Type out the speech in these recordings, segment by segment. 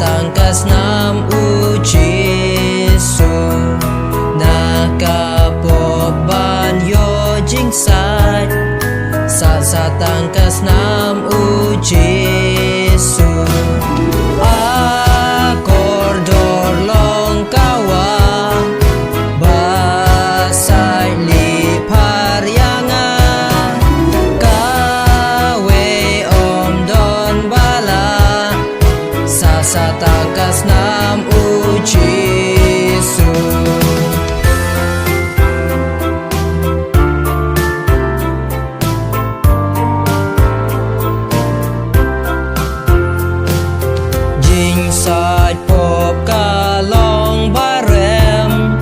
tangkas nam uji su nakapoban yo jingsat sa tangkas nam uji su akordor long kawa basai lipar yanga kawe om don bala sa tangkas nam uji su jingsat pop kalong barem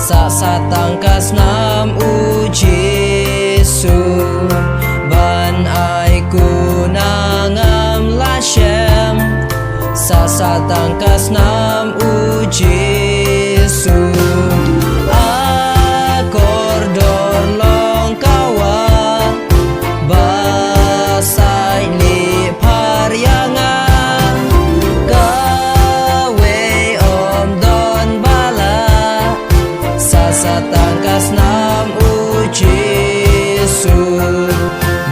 sa tangkas nam uji su ban ai kunangam lashem sa tangkas nam uji su akordor long kawa basai lipar yanga kawe om don bala sa tangkas nam uji su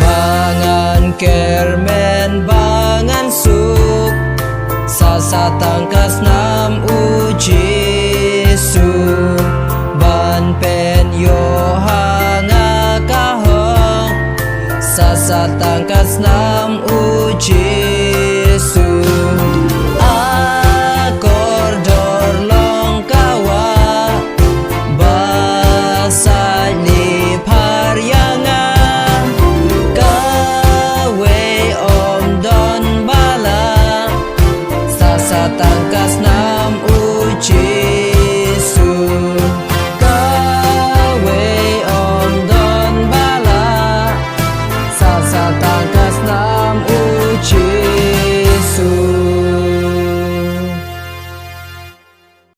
bangan kermen bangan suk sa tangkas nam uji su ban pen yo hanga kahong sa tangkas nam uji su akordor long kawa basai lipar yanga kawe om don bala sa tangkas